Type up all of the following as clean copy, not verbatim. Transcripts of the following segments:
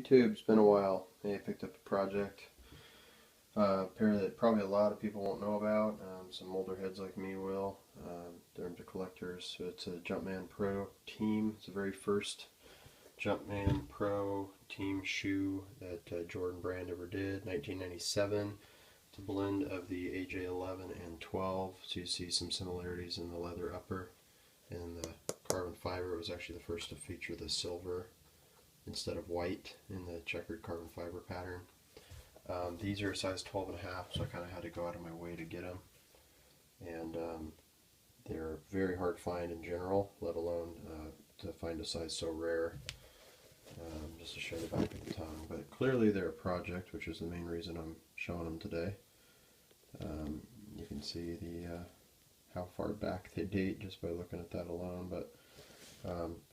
YouTube. It's been a while. I picked up a project, a pair that probably a lot of people won't know about. Some older heads like me will. They're into collectors. So it's a Jumpman Pro team. It's the very first Jumpman Pro team shoe that Jordan Brand ever did, 1997. It's a blend of the AJ11 and 12, so you see some similarities in the leather upper and the carbon fiber. It was actually the first to feature the silver instead of white in the checkered carbon fiber pattern. These are a size 12.5, so I kind of had to go out of my way to get them. And they're very hard to find in general, let alone to find a size so rare. Just to show the back of the tongue, but clearly they're a project, which is the main reason I'm showing them today. You can see the how far back they date just by looking at that alone, but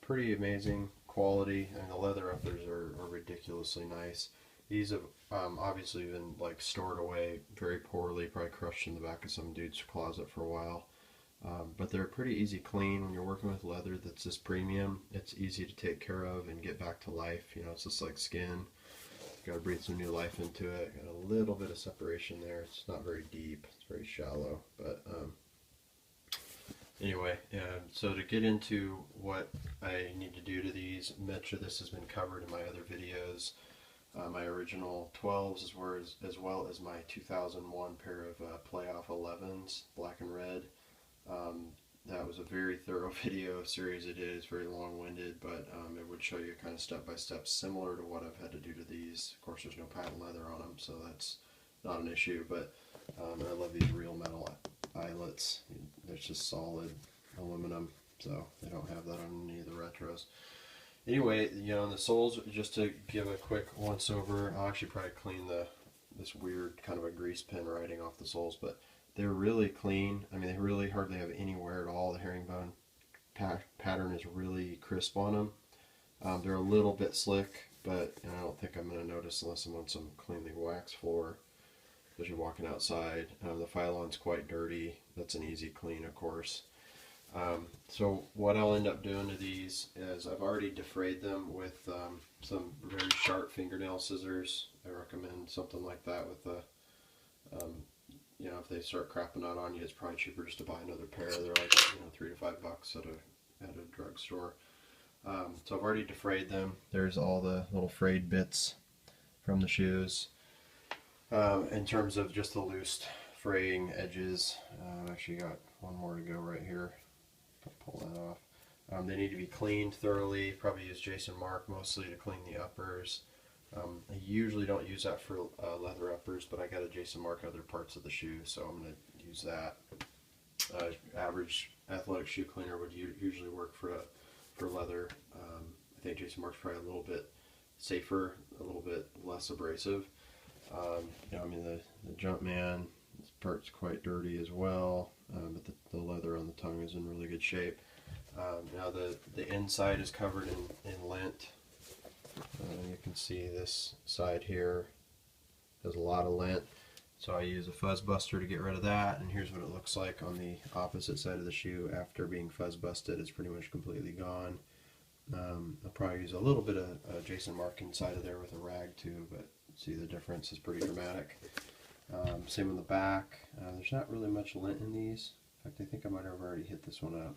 pretty amazing quality, and the leather uppers are ridiculously nice. These have obviously been like stored away very poorly, probably crushed in the back of some dude's closet for a while. But they're pretty easy clean. When you're working with leather that's this premium, it's easy to take care of and get back to life. You know, it's just like skin. Got to breathe some new life into it. Got a little bit of separation there. It's not very deep. It's very shallow. But anyway, so to get into what I need to do to these, much of this has been covered in my other videos. My original 12s as well as my 2001 pair of playoff 11s, black and red. That was a very thorough video series it is, very long-winded, but it would show you kind of step-by-step similar to what I've had to do to these. Of course, there's no patent leather on them, so that's not an issue, but I love these real metal eyelets. They're just solid aluminum, so they don't have that on any of the retros. Anyway, you know, the soles, just to give a quick once-over, I'll actually probably clean this weird kind of a grease pen writing off the soles, but they're really clean. I mean, they really hardly have any wear at all. The herringbone pattern is really crisp on them. They're a little bit slick, but I don't think I'm going to notice unless I'm on some cleanly waxed floor, as you're walking outside. The phylon's quite dirty. That's an easy clean, of course. So what I'll end up doing to these is I've already defrayed them with some very sharp fingernail scissors. I recommend something like that with the you know, if they start crapping out on you, it's probably cheaper just to buy another pair. They're like, you know, $3 to $5 at a drugstore. So I've already defrayed them. There's all the little frayed bits from the shoes. In terms of just the loose fraying edges, I've actually got one more to go right here. I'll pull that off. They need to be cleaned thoroughly. Probably use Jason Mark mostly to clean the uppers. I usually don't use that for leather uppers, but I got a Jason Mark other parts of the shoe, so I'm going to use that. Average athletic shoe cleaner would usually work for leather. I think Jason Mark's probably a little bit safer, a little bit less abrasive. You know, I mean, the Jumpman, this part's quite dirty as well, but the leather on the tongue is in really good shape. Now the inside is covered in lint. You can see this side here has a lot of lint, so I use a fuzz buster to get rid of that, and here's what it looks like on the opposite side of the shoe after being fuzz busted. It's pretty much completely gone. I'll probably use a little bit of Jason Mark inside of there with a rag too, but see the difference is pretty dramatic. Same on the back. There's not really much lint in these. In fact, I think I might have already hit this one up.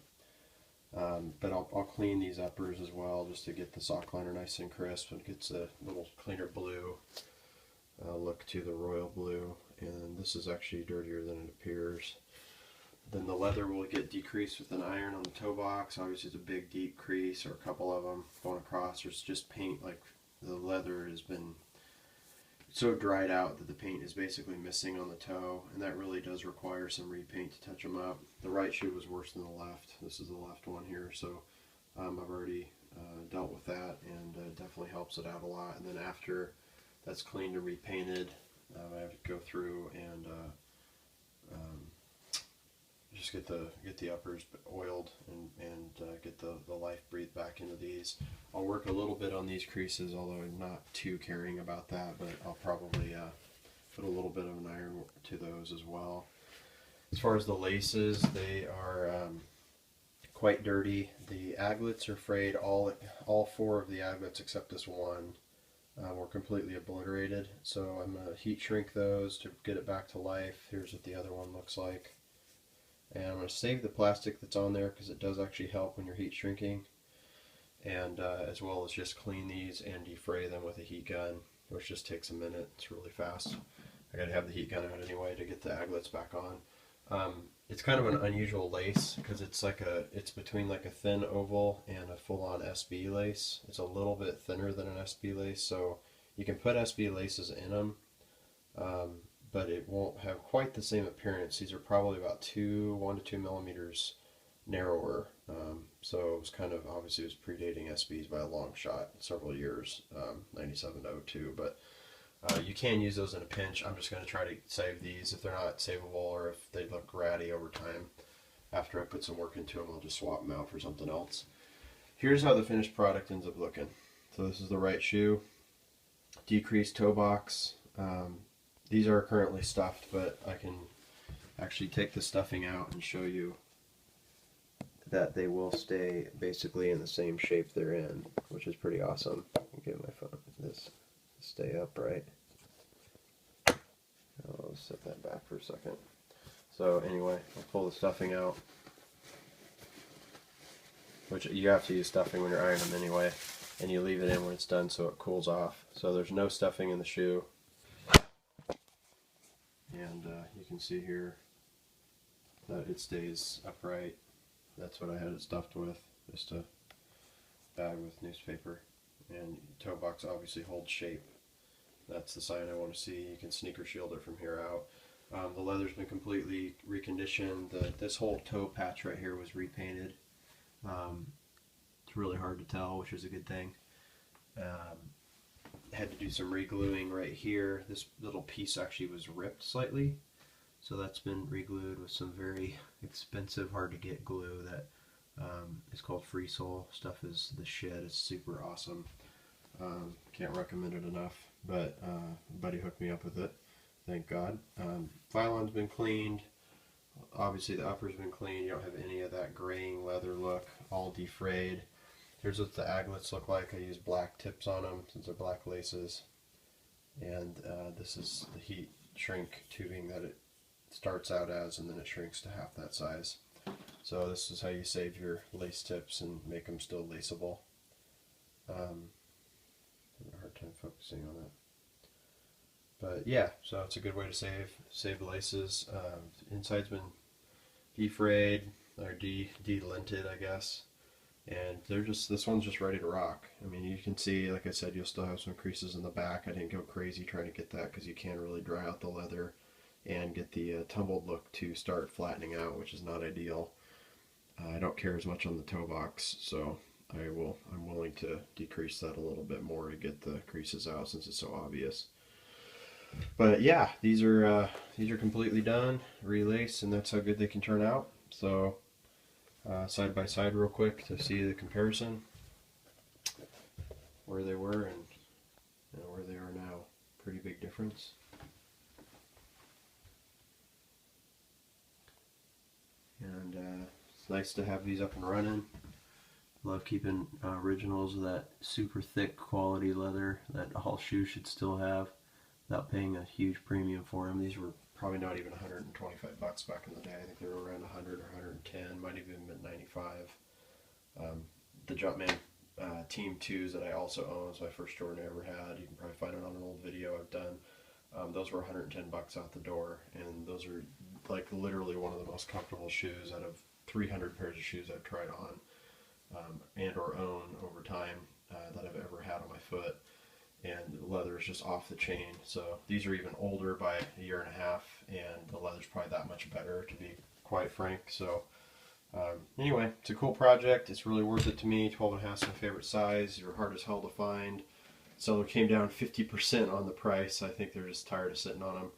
But I'll clean these uppers as well just to get the sock liner nice and crisp, and gets a little cleaner blue look to the royal blue, and this is actually dirtier than it appears. Then the leather will get decreased with an iron on the toe box. Obviously it's a big deep crease or a couple of them going across. There's just paint, like the leather has been so dried out that the paint is basically missing on the toe, and that really does require some repaint to touch them up. The right shoe was worse than the left. This is the left one here, so I've already dealt with that, and it definitely helps it out a lot. And then after that's cleaned and repainted, I have to go through and just get the uppers oiled and get the life breathed back into these. I'll work a little bit on these creases, although I'm not too caring about that, but I'll probably put a little bit of an iron to those as well. As far as the laces, they are quite dirty. The aglets are frayed, all four of the aglets except this one. completely obliterated. So I'm going to heat shrink those to get it back to life. Here's what the other one looks like. And I'm going to save the plastic that's on there because it does actually help when you're heat shrinking. And as well as just clean these and defray them with a heat gun, which just takes a minute. It's really fast. I got to have the heat gun out anyway to get the aglets back on. It's kind of an unusual lace because it's between like a thin oval and a full-on SB lace. It's a little bit thinner than an SB lace, so you can put SB laces in them, but it won't have quite the same appearance. These are probably about 1 to 2 millimeters narrower, so it was kind of, obviously it was predating SBs by a long shot, several years, 97 to 02, but you can use those in a pinch. I'm just going to try to save these. If they're not savable or if they look ratty over time, after I put some work into them, I'll just swap them out for something else. Here's how the finished product ends up looking. So this is the right shoe, decreased toe box. These are currently stuffed, but I can actually take the stuffing out and show you that they will stay basically in the same shape they're in, which is pretty awesome. Get my phone this stay upright. I'll set that back for a second. So anyway, I'll pull the stuffing out, which you have to use stuffing when you're ironing them anyway, and you leave it in when it's done so it cools off. So there's no stuffing in the shoe, and you can see here that it stays upright. That's what I had it stuffed with, just a bag with newspaper. And toe box obviously holds shape. That's the sign I want to see. You can sneaker shield it from here out. The leather's been completely reconditioned. This whole toe patch right here was repainted. It's really hard to tell, which is a good thing. Had to do some re-gluing right here. This little piece actually was ripped slightly, so that's been re-glued with some very expensive, hard to get glue that is called Free Sol. Stuff is the shit. It's super awesome. Can't recommend it enough, but buddy hooked me up with it, thank God. Phylon's been cleaned. Obviously the upper's been cleaned. You don't have any of that graying leather look, all defrayed. Here's what the aglets look like. I use black tips on them since they're black laces, and this is the heat shrink tubing that it starts out as, and then it shrinks to half that size. So this is how you save your lace tips and make them still laceable. I have a hard time focusing on that. But yeah, so it's a good way to save the laces. Inside's been defrayed or de-linted, I guess. And this one's just ready to rock. I mean, you can see, like I said, you'll still have some creases in the back. I didn't go crazy trying to get that because you can't really dry out the leather and get the tumbled look to start flattening out, which is not ideal. I don't care as much on the toe box, so I'm willing to decrease that a little bit more to get the creases out since it's so obvious. But yeah, these are completely done, relace, and that's how good they can turn out. So side by side real quick to see the comparison, where they were and where they are now. Pretty big difference. And it's nice to have these up and running. Love keeping originals of that super thick quality leather that all shoes should still have without paying a huge premium for them. These were probably not even 125 bucks back in the day. I think they were around 100 or 110, might have even been 95. The Jumpman Team 2s that I also own, is my first Jordan I ever had. You can probably find it on an old video I've done. Those were 110 bucks out the door, and those are like literally one of the most comfortable shoes out of 300 pairs of shoes I've tried on and or own over time that I've ever had on my foot. And the leather is just off the chain. So these are even older by a year and a half, and the leather's probably that much better, to be quite frank. So anyway, it's a cool project. It's really worth it to me. 12.5 is my favorite size. They're hard as hell to find. Seller came down 50% on the price. I think they're just tired of sitting on them.